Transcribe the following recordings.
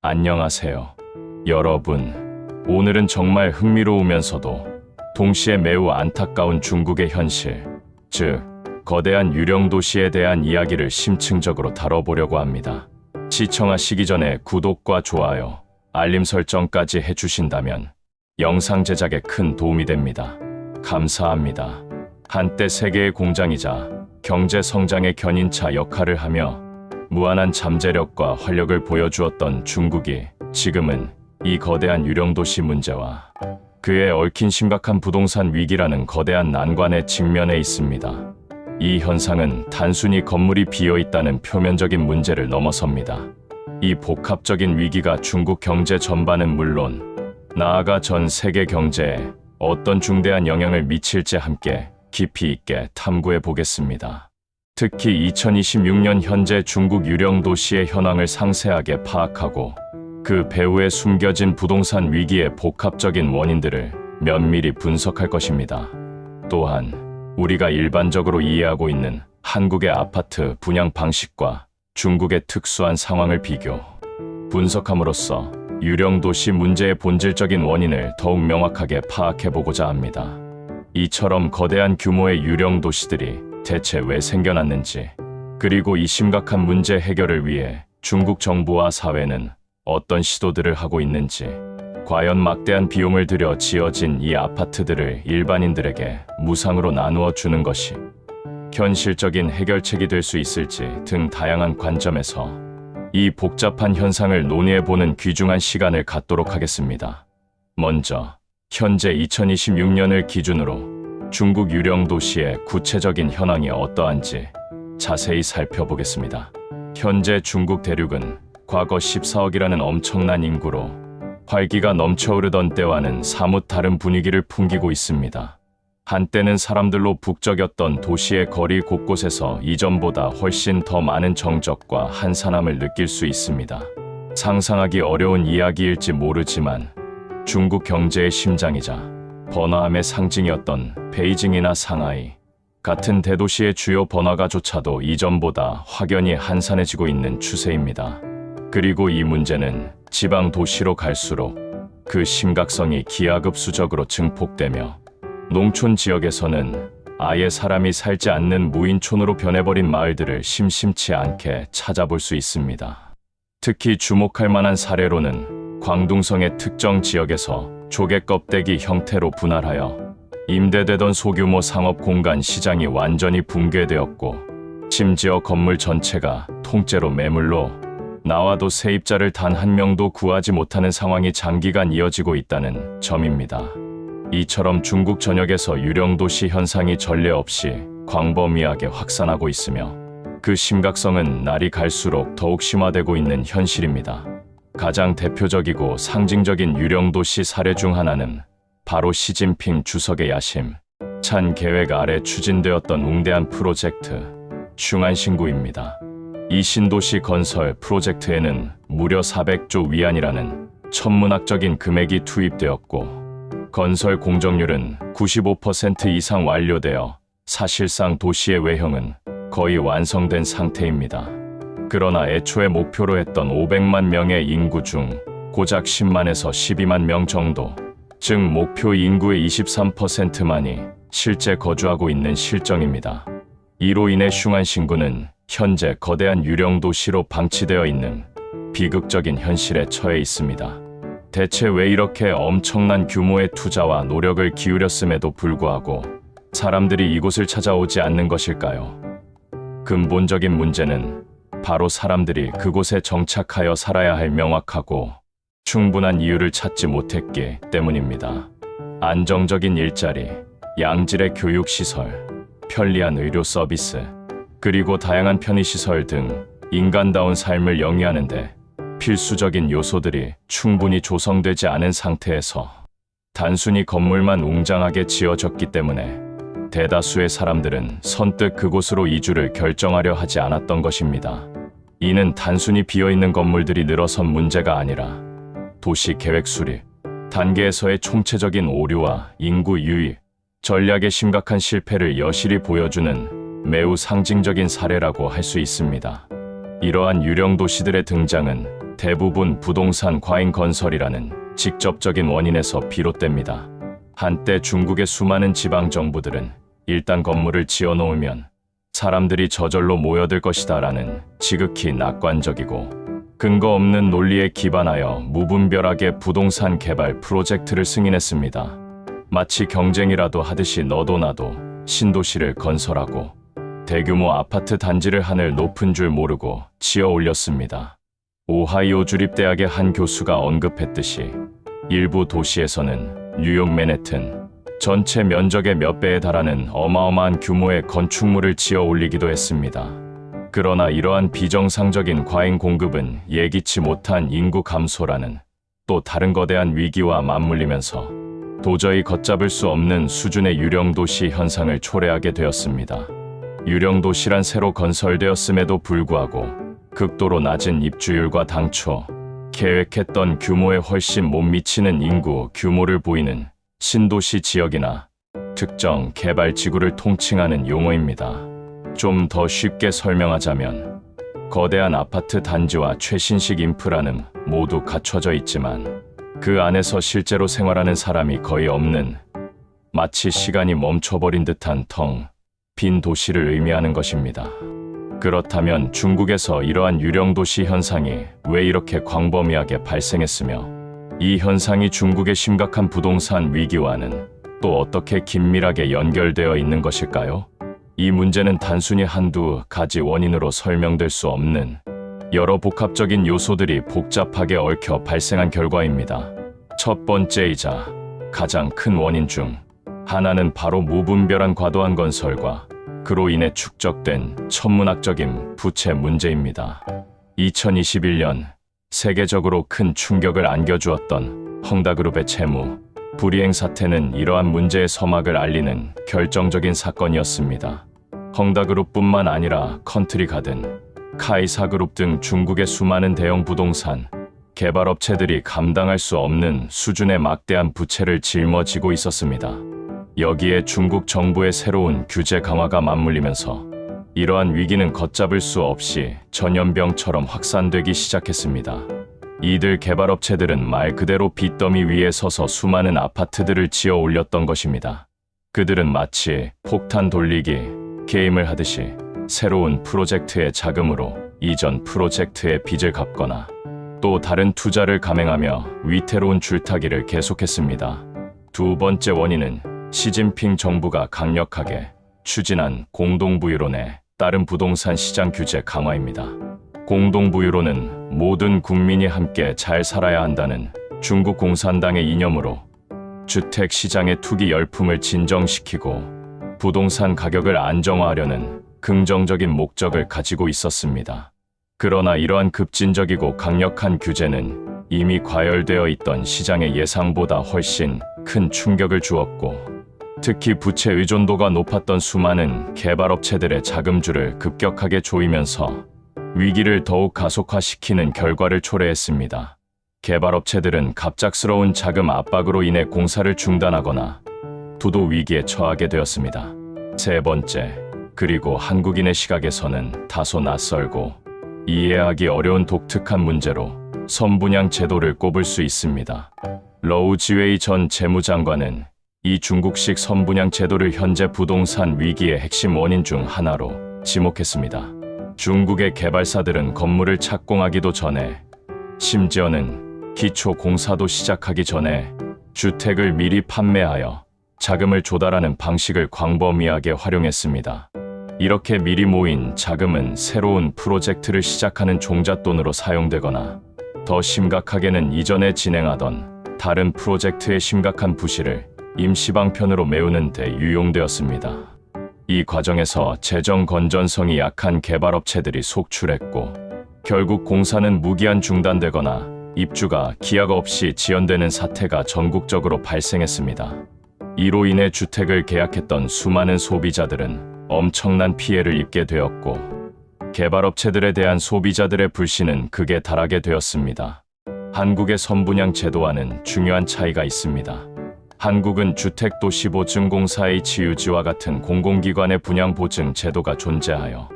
안녕하세요. 여러분, 오늘은 정말 흥미로우면서도 동시에 매우 안타까운 중국의 현실, 즉, 거대한 유령 도시에 대한 이야기를 심층적으로 다뤄보려고 합니다. 시청하시기 전에 구독과 좋아요, 알림 설정까지 해주신다면 영상 제작에 큰 도움이 됩니다. 감사합니다. 한때 세계의 공장이자 경제 성장의 견인차 역할을 하며 무한한 잠재력과 활력을 보여주었던 중국이 지금은 이 거대한 유령 도시 문제와 그에 얽힌 심각한 부동산 위기라는 거대한 난관에 직면해 있습니다. 이 현상은 단순히 건물이 비어있다는 표면적인 문제를 넘어섭니다. 이 복합적인 위기가 중국 경제 전반은 물론 나아가 전 세계 경제에 어떤 중대한 영향을 미칠지 함께 깊이 있게 탐구해 보겠습니다. 특히 2026년 현재 중국 유령 도시의 현황을 상세하게 파악하고 그 배후에 숨겨진 부동산 위기의 복합적인 원인들을 면밀히 분석할 것입니다. 또한 우리가 일반적으로 이해하고 있는 한국의 아파트 분양 방식과 중국의 특수한 상황을 비교, 분석함으로써 유령 도시 문제의 본질적인 원인을 더욱 명확하게 파악해보고자 합니다. 이처럼 거대한 규모의 유령 도시들이 대체 왜 생겨났는지, 그리고 이 심각한 문제 해결을 위해 중국 정부와 사회는 어떤 시도들을 하고 있는지, 과연 막대한 비용을 들여 지어진 이 아파트들을 일반인들에게 무상으로 나누어 주는 것이 현실적인 해결책이 될 수 있을지 등 다양한 관점에서 이 복잡한 현상을 논의해보는 귀중한 시간을 갖도록 하겠습니다. 먼저 현재 2026년을 기준으로 중국 유령 도시의 구체적인 현황이 어떠한지 자세히 살펴보겠습니다. 현재 중국 대륙은 과거 14억이라는 엄청난 인구로 활기가 넘쳐흐르던 때와는 사뭇 다른 분위기를 풍기고 있습니다. 한때는 사람들로 북적였던 도시의 거리 곳곳에서 이전보다 훨씬 더 많은 정적과 한산함을 느낄 수 있습니다. 상상하기 어려운 이야기일지 모르지만 중국 경제의 심장이자 번화함의 상징이었던 베이징이나 상하이 같은 대도시의 주요 번화가조차도 이전보다 확연히 한산해지고 있는 추세입니다. 그리고 이 문제는 지방 도시로 갈수록 그 심각성이 기하급수적으로 증폭되며 농촌 지역에서는 아예 사람이 살지 않는 무인촌으로 변해버린 마을들을 심심치 않게 찾아볼 수 있습니다. 특히 주목할 만한 사례로는 광둥성의 특정 지역에서 조개 껍데기 형태로 분할하여 임대되던 소규모 상업 공간 시장이 완전히 붕괴되었고, 심지어 건물 전체가 통째로 매물로 나와도 세입자를 단 한 명도 구하지 못하는 상황이 장기간 이어지고 있다는 점입니다. 이처럼 중국 전역에서 유령 도시 현상이 전례 없이 광범위하게 확산하고 있으며 그 심각성은 날이 갈수록 더욱 심화되고 있는 현실입니다. 가장 대표적이고 상징적인 유령 도시 사례 중 하나는 바로 시진핑 주석의 야심 찬 계획 아래 추진되었던 웅대한 프로젝트 슝안신구입니다. 이 신도시 건설 프로젝트에는 무려 400조 위안이라는 천문학적인 금액이 투입되었고, 건설 공정률은 95% 이상 완료되어 사실상 도시의 외형은 거의 완성된 상태입니다. 그러나 애초에 목표로 했던 500만 명의 인구 중 고작 10만에서 12만 명 정도, 즉 목표 인구의 23%만이 실제 거주하고 있는 실정입니다. 이로 인해 슝안신구는 현재 거대한 유령 도시로 방치되어 있는 비극적인 현실에 처해 있습니다. 대체 왜 이렇게 엄청난 규모의 투자와 노력을 기울였음에도 불구하고 사람들이 이곳을 찾아오지 않는 것일까요? 근본적인 문제는 바로 사람들이 그곳에 정착하여 살아야 할 명확하고 충분한 이유를 찾지 못했기 때문입니다. 안정적인 일자리, 양질의 교육시설, 편리한 의료 서비스, 그리고 다양한 편의시설 등 인간다운 삶을 영위하는데 필수적인 요소들이 충분히 조성되지 않은 상태에서 단순히 건물만 웅장하게 지어졌기 때문에 대다수의 사람들은 선뜻 그곳으로 이주를 결정하려 하지 않았던 것입니다. 이는 단순히 비어있는 건물들이 늘어선 문제가 아니라 도시 계획 수립 단계에서의 총체적인 오류와 인구 유입, 전략의 심각한 실패를 여실히 보여주는 매우 상징적인 사례라고 할 수 있습니다. 이러한 유령 도시들의 등장은 대부분 부동산 과잉 건설이라는 직접적인 원인에서 비롯됩니다. 한때 중국의 수많은 지방 정부들은 일단 건물을 지어놓으면 사람들이 저절로 모여들 것이다 라는 지극히 낙관적이고 근거 없는 논리에 기반하여 무분별하게 부동산 개발 프로젝트를 승인했습니다. 마치 경쟁이라도 하듯이 너도 나도 신도시를 건설하고 대규모 아파트 단지를 하늘 높은 줄 모르고 지어 올렸습니다. 오하이오 주립대학의 한 교수가 언급했듯이 일부 도시에서는 뉴욕 맨해튼 전체 면적의 몇 배에 달하는 어마어마한 규모의 건축물을 지어 올리기도 했습니다. 그러나 이러한 비정상적인 과잉 공급은 예기치 못한 인구 감소라는 또 다른 거대한 위기와 맞물리면서 도저히 걷잡을 수 없는 수준의 유령도시 현상을 초래하게 되었습니다. 유령도시란 새로 건설되었음에도 불구하고 극도로 낮은 입주율과 당초 계획했던 규모에 훨씬 못 미치는 인구 규모를 보이는 신도시 지역이나 특정 개발지구를 통칭하는 용어입니다. 좀 더 쉽게 설명하자면 거대한 아파트 단지와 최신식 인프라는 모두 갖춰져 있지만 그 안에서 실제로 생활하는 사람이 거의 없는 마치 시간이 멈춰버린 듯한 텅 빈 도시를 의미하는 것입니다. 그렇다면 중국에서 이러한 유령도시 현상이 왜 이렇게 광범위하게 발생했으며 이 현상이 중국의 심각한 부동산 위기와는 또 어떻게 긴밀하게 연결되어 있는 것일까요? 이 문제는 단순히 한두 가지 원인으로 설명될 수 없는 여러 복합적인 요소들이 복잡하게 얽혀 발생한 결과입니다. 첫 번째이자 가장 큰 원인 중 하나는 바로 무분별한 과도한 건설과 그로 인해 축적된 천문학적인 부채 문제입니다. 2021년 세계적으로 큰 충격을 안겨주었던 헝다그룹의 채무 불이행 사태는 이러한 문제의 서막을 알리는 결정적인 사건이었습니다. 헝다그룹뿐만 아니라 컨트리가든, 카이사그룹 등 중국의 수많은 대형 부동산 개발업체들이 감당할 수 없는 수준의 막대한 부채를 짊어지고 있었습니다. 여기에 중국 정부의 새로운 규제 강화가 맞물리면서 이러한 위기는 걷잡을 수 없이 전염병처럼 확산되기 시작했습니다. 이들 개발업체들은 말 그대로 빚더미 위에 서서 수많은 아파트들을 지어 올렸던 것입니다. 그들은 마치 폭탄 돌리기 게임을 하듯이 새로운 프로젝트의 자금으로 이전 프로젝트의 빚을 갚거나 또 다른 투자를 감행하며 위태로운 줄타기를 계속했습니다. 두 번째 원인은 시진핑 정부가 강력하게 추진한 공동부유론에 따른 부동산 시장 규제 강화입니다. 공동부유론은 모든 국민이 함께 잘 살아야 한다는 중국 공산당의 이념으로 주택 시장의 투기 열풍을 진정시키고 부동산 가격을 안정화하려는 긍정적인 목적을 가지고 있었습니다. 그러나 이러한 급진적이고 강력한 규제는 이미 과열되어 있던 시장의 예상보다 훨씬 큰 충격을 주었고 특히 부채 의존도가 높았던 수많은 개발업체들의 자금줄을 급격하게 조이면서 위기를 더욱 가속화시키는 결과를 초래했습니다. 개발업체들은 갑작스러운 자금 압박으로 인해 공사를 중단하거나 부도 위기에 처하게 되었습니다. 세 번째, 그리고 한국인의 시각에서는 다소 낯설고 이해하기 어려운 독특한 문제로 선분양 제도를 꼽을 수 있습니다. 러우 지웨이 전 재무장관은 이 중국식 선분양 제도를 현재 부동산 위기의 핵심 원인 중 하나로 지목했습니다. 중국의 개발사들은 건물을 착공하기도 전에 심지어는 기초 공사도 시작하기 전에 주택을 미리 판매하여 자금을 조달하는 방식을 광범위하게 활용했습니다. 이렇게 미리 모인 자금은 새로운 프로젝트를 시작하는 종잣돈으로 사용되거나 더 심각하게는 이전에 진행하던 다른 프로젝트의 심각한 부실을 임시방편으로 메우는 데 유용되었습니다. 이 과정에서 재정 건전성이 약한 개발업체들이 속출했고 결국 공사는 무기한 중단되거나 입주가 기약 없이 지연되는 사태가 전국적으로 발생했습니다. 이로 인해 주택을 계약했던 수많은 소비자들은 엄청난 피해를 입게 되었고 개발업체들에 대한 소비자들의 불신은 극에 달하게 되었습니다. 한국의 선분양 제도와는 중요한 차이가 있습니다. 한국은 주택도시보증공사의 지유지와 같은 공공기관의 분양보증 제도가 존재하여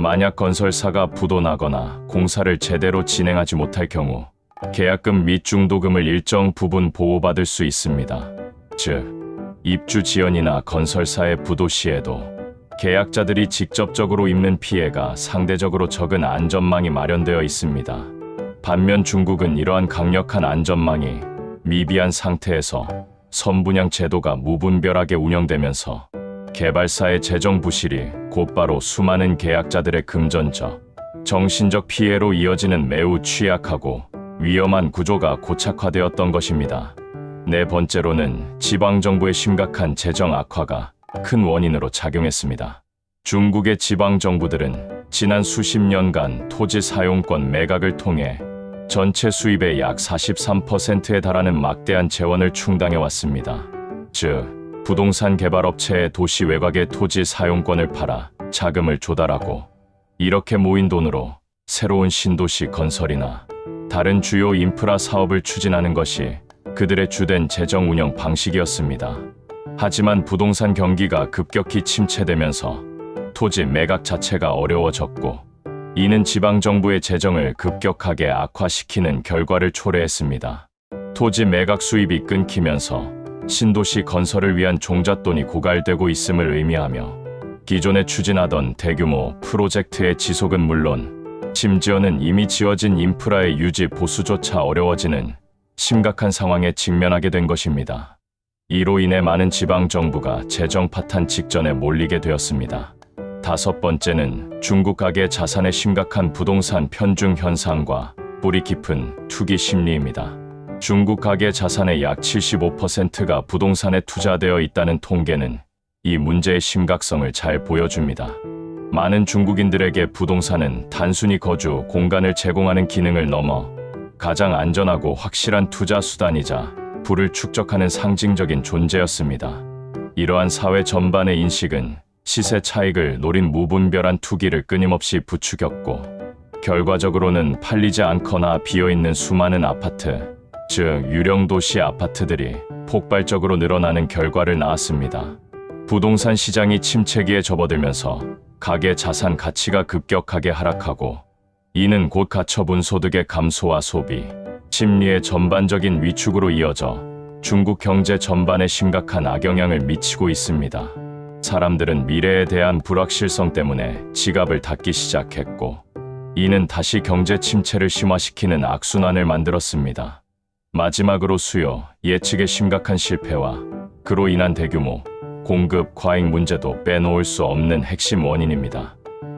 만약 건설사가 부도나거나 공사를 제대로 진행하지 못할 경우 계약금 및 중도금을 일정 부분 보호받을 수 있습니다. 즉, 입주 지연이나 건설사의 부도 시에도 계약자들이 직접적으로 입는 피해가 상대적으로 적은 안전망이 마련되어 있습니다. 반면 중국은 이러한 강력한 안전망이 미비한 상태에서 선분양 제도가 무분별하게 운영되면서 개발사의 재정 부실이 곧바로 수많은 계약자들의 금전적, 정신적 피해로 이어지는 매우 취약하고 위험한 구조가 고착화되었던 것입니다. 네 번째로는 지방정부의 심각한 재정 악화가 큰 원인으로 작용했습니다. 중국의 지방정부들은 지난 수십 년간 토지 사용권 매각을 통해 전체 수입의 약 43%에 달하는 막대한 재원을 충당해왔습니다. 즉, 부동산 개발업체의 도시 외곽의 토지 사용권을 팔아 자금을 조달하고 이렇게 모인 돈으로 새로운 신도시 건설이나 다른 주요 인프라 사업을 추진하는 것이 그들의 주된 재정 운영 방식이었습니다. 하지만 부동산 경기가 급격히 침체되면서 토지 매각 자체가 어려워졌고 이는 지방정부의 재정을 급격하게 악화시키는 결과를 초래했습니다. 토지 매각 수입이 끊기면서 신도시 건설을 위한 종잣돈이 고갈되고 있음을 의미하며 기존에 추진하던 대규모 프로젝트의 지속은 물론 심지어는 이미 지어진 인프라의 유지 보수조차 어려워지는 심각한 상황에 직면하게 된 것입니다. 이로 인해 많은 지방정부가 재정 파탄 직전에 몰리게 되었습니다. 다섯 번째는 중국 가계 자산의 심각한 부동산 편중 현상과 뿌리 깊은 투기 심리입니다. 중국 가계 자산의 약 75%가 부동산에 투자되어 있다는 통계는 이 문제의 심각성을 잘 보여줍니다. 많은 중국인들에게 부동산은 단순히 거주 공간을 제공하는 기능을 넘어 가장 안전하고 확실한 투자 수단이자 부를 축적하는 상징적인 존재였습니다. 이러한 사회 전반의 인식은 시세 차익을 노린 무분별한 투기를 끊임없이 부추겼고 결과적으로는 팔리지 않거나 비어있는 수많은 아파트, 즉 유령도시 아파트들이 폭발적으로 늘어나는 결과를 낳았습니다. 부동산 시장이 침체기에 접어들면서 가계 자산 가치가 급격하게 하락하고 이는 곧 가처분 소득의 감소와 소비, 심리의 전반적인 위축으로 이어져 중국 경제 전반에 심각한 악영향을 미치고 있습니다. 사람들은 미래에 대한 불확실성 때문에 지갑을 닫기 시작했고 이는 다시 경제 침체를 심화시키는 악순환을 만들었습니다. 마지막으로 수요, 예측의 심각한 실패와 그로 인한 대규모 공급 과잉 문제도 빼놓을 수 없는 핵심 원인입니다.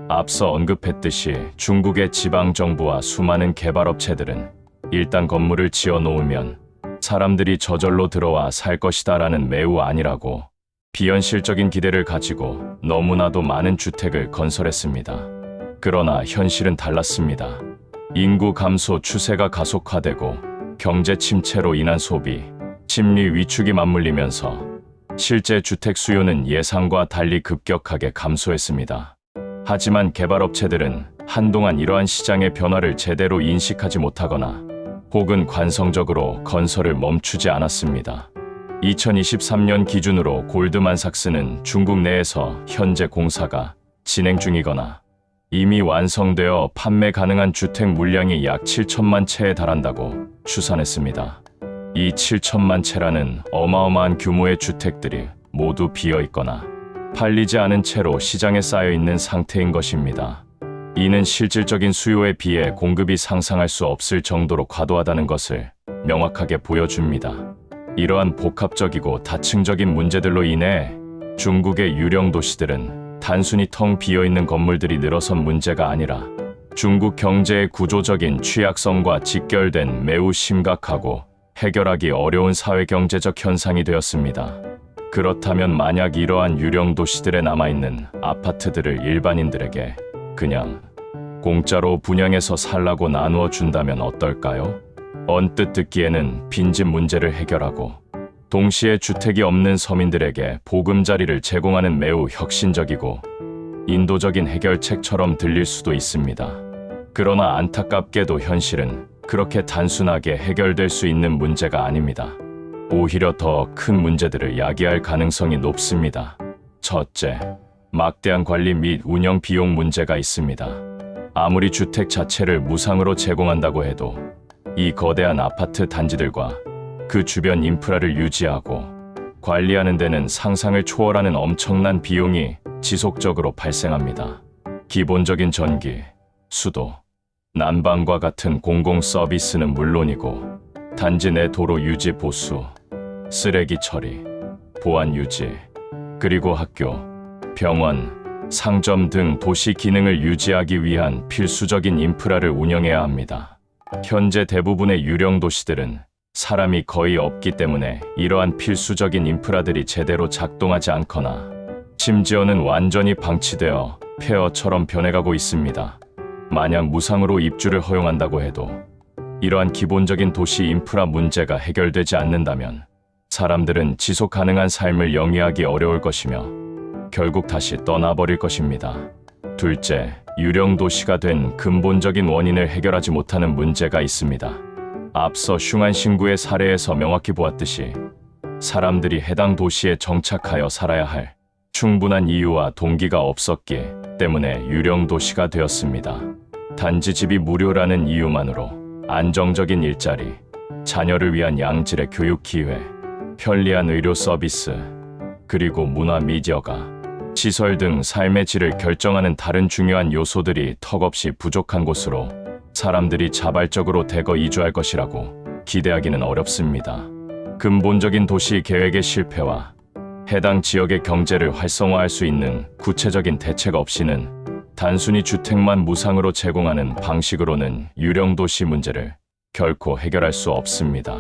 앞서 언급했듯이 중국의 지방정부와 수많은 개발업체들은 일단 건물을 지어 놓으면 사람들이 저절로 들어와 살 것이다라는 매우 안일하고 비현실적인 기대를 가지고 너무나도 많은 주택을 건설했습니다. 그러나 현실은 달랐습니다. 인구 감소 추세가 가속화되고 경제 침체로 인한 소비, 심리 위축이 맞물리면서 실제 주택 수요는 예상과 달리 급격하게 감소했습니다. 하지만 개발업체들은 한동안 이러한 시장의 변화를 제대로 인식하지 못하거나 혹은 관성적으로 건설을 멈추지 않았습니다. 2023년 기준으로 골드만삭스는 중국 내에서 현재 공사가 진행 중이거나 이미 완성되어 판매 가능한 주택 물량이 약 7천만 채에 달한다고 추산했습니다. 이 7천만 채라는 어마어마한 규모의 주택들이 모두 비어있거나 팔리지 않은 채로 시장에 쌓여있는 상태인 것입니다. 이는 실질적인 수요에 비해 공급이 상상할 수 없을 정도로 과도하다는 것을 명확하게 보여줍니다. 이러한 복합적이고 다층적인 문제들로 인해 중국의 유령 도시들은 단순히 텅 비어있는 건물들이 늘어선 문제가 아니라 중국 경제의 구조적인 취약성과 직결된 매우 심각하고 해결하기 어려운 사회경제적 현상이 되었습니다. 그렇다면 만약 이러한 유령 도시들에 남아있는 아파트들을 일반인들에게 그냥 공짜로 분양해서 살라고 나누어 준다면 어떨까요? 언뜻 듣기에는 빈집 문제를 해결하고 동시에 주택이 없는 서민들에게 보금자리를 제공하는 매우 혁신적이고 인도적인 해결책처럼 들릴 수도 있습니다. 그러나 안타깝게도 현실은 그렇게 단순하게 해결될 수 있는 문제가 아닙니다. 오히려 더 큰 문제들을 야기할 가능성이 높습니다. 첫째, 막대한 관리 및 운영 비용 문제가 있습니다. 아무리 주택 자체를 무상으로 제공한다고 해도 이 거대한 아파트 단지들과 그 주변 인프라를 유지하고 관리하는 데는 상상을 초월하는 엄청난 비용이 지속적으로 발생합니다. 기본적인 전기, 수도, 난방과 같은 공공 서비스는 물론이고 단지 내 도로 유지 보수, 쓰레기 처리, 보안 유지, 그리고 학교, 병원, 상점 등 도시 기능을 유지하기 위한 필수적인 인프라를 운영해야 합니다. 현재 대부분의 유령 도시들은 사람이 거의 없기 때문에 이러한 필수적인 인프라들이 제대로 작동하지 않거나 심지어는 완전히 방치되어 폐허처럼 변해가고 있습니다. 만약 무상으로 입주를 허용한다고 해도 이러한 기본적인 도시 인프라 문제가 해결되지 않는다면 사람들은 지속 가능한 삶을 영위하기 어려울 것이며 결국 다시 떠나버릴 것입니다. 둘째, 유령 도시가 된 근본적인 원인을 해결하지 못하는 문제가 있습니다. 앞서 슝안 신구의 사례에서 명확히 보았듯이 사람들이 해당 도시에 정착하여 살아야 할 충분한 이유와 동기가 없었기 때문에 유령 도시가 되었습니다. 단지 집이 무료라는 이유만으로 안정적인 일자리, 자녀를 위한 양질의 교육 기회, 편리한 의료 서비스, 그리고 문화 미디어가 시설 등 삶의 질을 결정하는 다른 중요한 요소들이 턱없이 부족한 곳으로 사람들이 자발적으로 대거 이주할 것이라고 기대하기는 어렵습니다. 근본적인 도시 계획의 실패와 해당 지역의 경제를 활성화할 수 있는 구체적인 대책 없이는 단순히 주택만 무상으로 제공하는 방식으로는 유령 도시 문제를 결코 해결할 수 없습니다.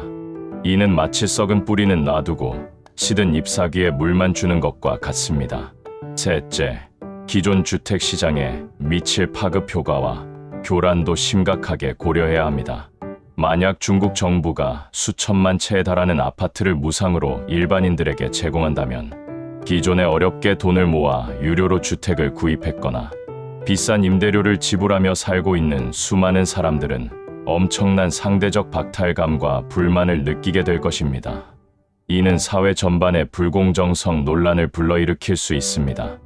이는 마치 썩은 뿌리는 놔두고 시든 잎사귀에 물만 주는 것과 같습니다. 셋째, 기존 주택 시장에 미칠 파급 효과와 교란도 심각하게 고려해야 합니다. 만약 중국 정부가 수천만 채에 달하는 아파트를 무상으로 일반인들에게 제공한다면 기존에 어렵게 돈을 모아 유료로 주택을 구입했거나 비싼 임대료를 지불하며 살고 있는 수많은 사람들은 엄청난 상대적 박탈감과 불만을 느끼게 될 것입니다. 이는 사회 전반의 불공정성 논란을 불러일으킬 수 있습니다.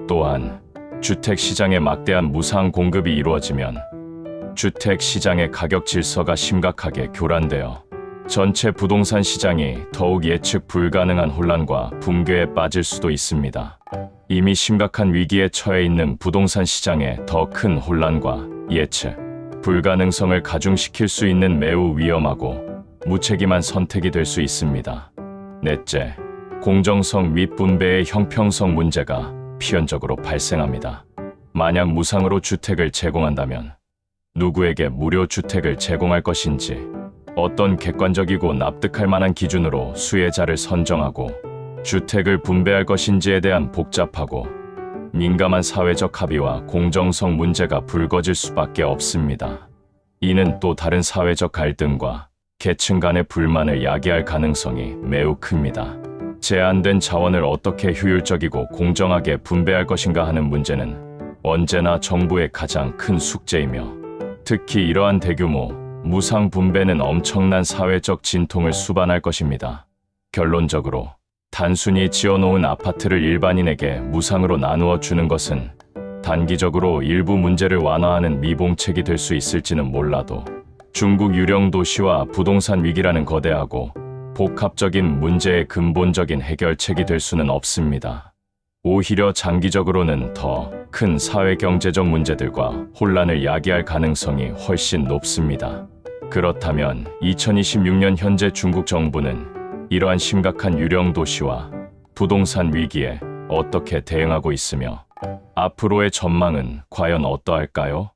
또한 주택 시장에 막대한 무상 공급이 이루어지면 주택 시장의 가격 질서가 심각하게 교란되어 전체 부동산 시장이 더욱 예측 불가능한 혼란과 붕괴에 빠질 수도 있습니다. 이미 심각한 위기에 처해 있는 부동산 시장에 더 큰 혼란과 예측 불가능성을 가중시킬 수 있는 매우 위험하고 무책임한 선택이 될 수 있습니다. 넷째, 공정성 및 분배의 형평성 문제가 필연적으로 발생합니다. 만약 무상으로 주택을 제공한다면 누구에게 무료 주택을 제공할 것인지 어떤 객관적이고 납득할 만한 기준으로 수혜자를 선정하고 주택을 분배할 것인지에 대한 복잡하고 민감한 사회적 합의와 공정성 문제가 불거질 수밖에 없습니다. 이는 또 다른 사회적 갈등과 계층 간의 불만을 야기할 가능성이 매우 큽니다. 제한된 자원을 어떻게 효율적이고 공정하게 분배할 것인가 하는 문제는 언제나 정부의 가장 큰 숙제이며 특히 이러한 대규모 무상 분배는 엄청난 사회적 진통을 수반할 것입니다. 결론적으로 단순히 지어놓은 아파트를 일반인에게 무상으로 나누어 주는 것은 단기적으로 일부 문제를 완화하는 미봉책이 될 수 있을지는 몰라도 중국 유령 도시와 부동산 위기라는 거대하고 복합적인 문제의 근본적인 해결책이 될 수는 없습니다. 오히려 장기적으로는 더 큰 사회경제적 문제들과 혼란을 야기할 가능성이 훨씬 높습니다. 그렇다면 2026년 현재 중국 정부는 이러한 심각한 유령 도시와 부동산 위기에 어떻게 대응하고 있으며 앞으로의 전망은 과연 어떠할까요?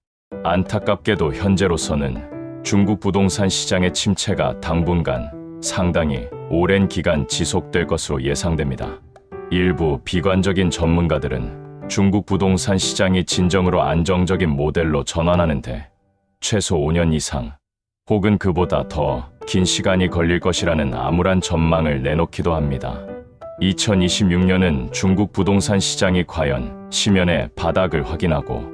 안타깝게도 현재로서는 중국 부동산 시장의 침체가 당분간 상당히 오랜 기간 지속될 것으로 예상됩니다. 일부 비관적인 전문가들은 중국 부동산 시장이 진정으로 안정적인 모델로 전환하는데 최소 5년 이상 혹은 그보다 더 긴 시간이 걸릴 것이라는 암울한 전망을 내놓기도 합니다. 2026년은 중국 부동산 시장이 과연 심연의 바닥을 확인하고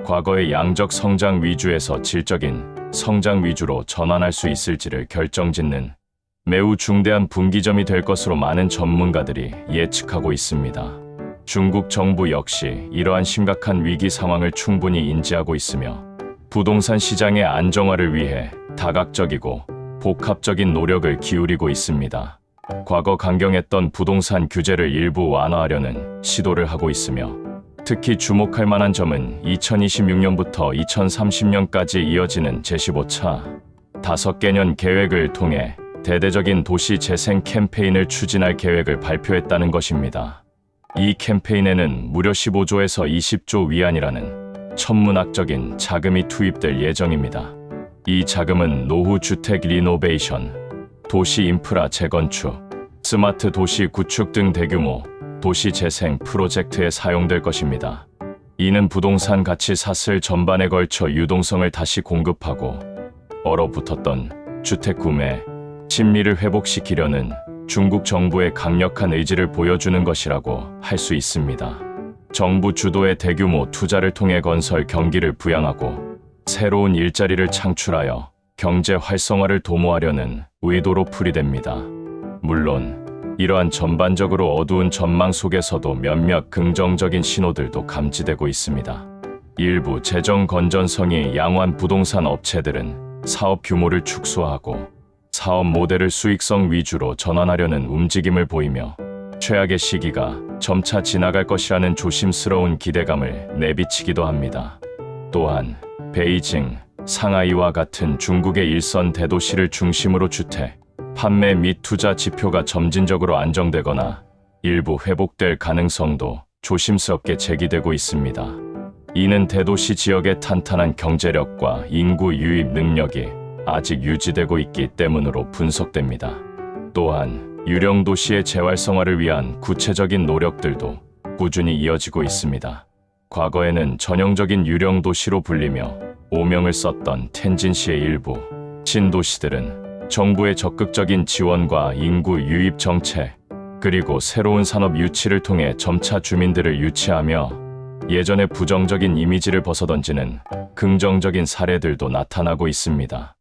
과거의 양적 성장 위주에서 질적인 성장 위주로 전환할 수 있을지를 결정짓는 매우 중대한 분기점이 될 것으로 많은 전문가들이 예측하고 있습니다. 중국 정부 역시 이러한 심각한 위기 상황을 충분히 인지하고 있으며 부동산 시장의 안정화를 위해 다각적이고 복합적인 노력을 기울이고 있습니다. 과거 강경했던 부동산 규제를 일부 완화하려는 시도를 하고 있으며 특히 주목할 만한 점은 2026년부터 2030년까지 이어지는 제15차 5개년 계획을 통해 대대적인 도시 재생 캠페인을 추진할 계획을 발표했다는 것입니다. 이 캠페인에는 무려 15조에서 20조 위안이라는 천문학적인 자금이 투입될 예정입니다. 이 자금은 노후 주택 리노베이션, 도시 인프라 재건축, 스마트 도시 구축 등 대규모 도시 재생 프로젝트에 사용될 것입니다. 이는 부동산 가치 사슬 전반에 걸쳐 유동성을 다시 공급하고 얼어붙었던 주택 구매 심리를 회복시키려는 중국 정부의 강력한 의지를 보여주는 것이라고 할 수 있습니다. 정부 주도의 대규모 투자를 통해 건설 경기를 부양하고 새로운 일자리를 창출하여 경제 활성화를 도모하려는 의도로 풀이됩니다. 물론 이러한 전반적으로 어두운 전망 속에서도 몇몇 긍정적인 신호들도 감지되고 있습니다. 일부 재정 건전성이 양호한 부동산 업체들은 사업 규모를 축소하고 사업 모델을 수익성 위주로 전환하려는 움직임을 보이며 최악의 시기가 점차 지나갈 것이라는 조심스러운 기대감을 내비치기도 합니다. 또한 베이징, 상하이와 같은 중국의 일선 대도시를 중심으로 주택, 판매 및 투자 지표가 점진적으로 안정되거나 일부 회복될 가능성도 조심스럽게 제기되고 있습니다. 이는 대도시 지역의 탄탄한 경제력과 인구 유입 능력이 아직 유지되고 있기 때문으로 분석됩니다. 또한 유령 도시의 재활성화를 위한 구체적인 노력들도 꾸준히 이어지고 있습니다. 과거에는 전형적인 유령 도시로 불리며 오명을 썼던 텐진시의 일부 신도시들은 정부의 적극적인 지원과 인구 유입 정책, 그리고 새로운 산업 유치를 통해 점차 주민들을 유치하며 예전의 부정적인 이미지를 벗어던지는 긍정적인 사례들도 나타나고 있습니다.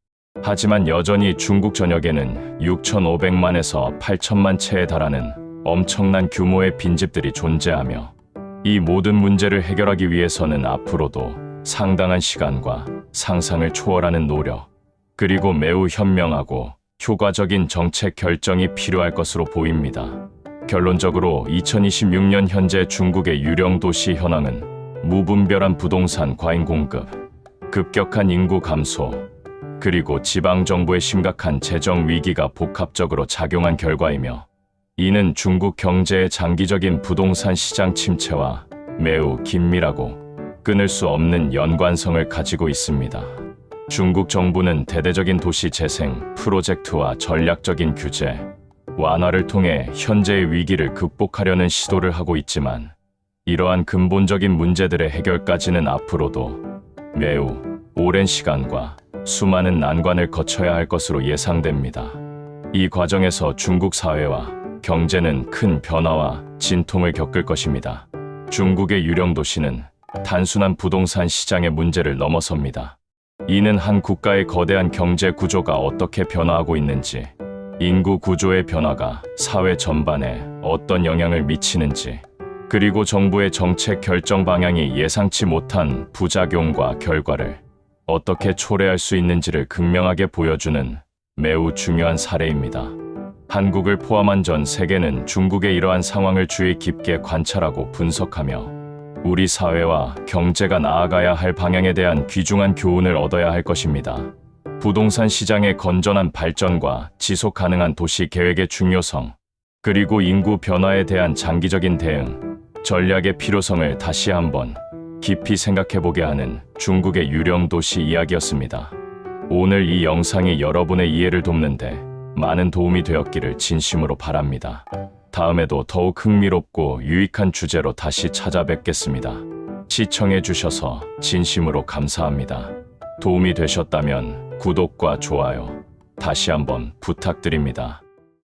하지만 여전히 중국 전역에는 6,500만에서 8천만 채에 달하는 엄청난 규모의 빈집들이 존재하며 이 모든 문제를 해결하기 위해서는 앞으로도 상당한 시간과 상상을 초월하는 노력, 그리고 매우 현명하고 효과적인 정책 결정이 필요할 것으로 보입니다. 결론적으로 2026년 현재 중국의 유령 도시 현황은 무분별한 부동산 과잉 공급, 급격한 인구 감소, 그리고 지방정부의 심각한 재정 위기가 복합적으로 작용한 결과이며 이는 중국 경제의 장기적인 부동산 시장 침체와 매우 긴밀하고 끊을 수 없는 연관성을 가지고 있습니다. 중국 정부는 대대적인 도시 재생 프로젝트와 전략적인 규제, 완화를 통해 현재의 위기를 극복하려는 시도를 하고 있지만 이러한 근본적인 문제들의 해결까지는 앞으로도 매우 오랜 시간과 수많은 난관을 거쳐야 할 것으로 예상됩니다. 이 과정에서 중국 사회와 경제는 큰 변화와 진통을 겪을 것입니다. 중국의 유령 도시는 단순한 부동산 시장의 문제를 넘어섭니다. 이는 한 국가의 거대한 경제 구조가 어떻게 변화하고 있는지, 인구 구조의 변화가 사회 전반에 어떤 영향을 미치는지, 그리고 정부의 정책 결정 방향이 예상치 못한 부작용과 결과를 어떻게 초래할 수 있는지를 극명하게 보여주는 매우 중요한 사례입니다. 한국을 포함한 전 세계는 중국의 이러한 상황을 주의 깊게 관찰하고 분석하며 우리 사회와 경제가 나아가야 할 방향에 대한 귀중한 교훈을 얻어야 할 것입니다. 부동산 시장의 건전한 발전과 지속 가능한 도시 계획의 중요성, 그리고 인구 변화에 대한 장기적인 대응, 전략의 필요성을 다시 한번 깊이 생각해보게 하는 중국의 유령 도시 이야기였습니다. 오늘 이 영상이 여러분의 이해를 돕는데 많은 도움이 되었기를 진심으로 바랍니다. 다음에도 더욱 흥미롭고 유익한 주제로 다시 찾아뵙겠습니다. 시청해주셔서 진심으로 감사합니다. 도움이 되셨다면 구독과 좋아요 다시 한번 부탁드립니다.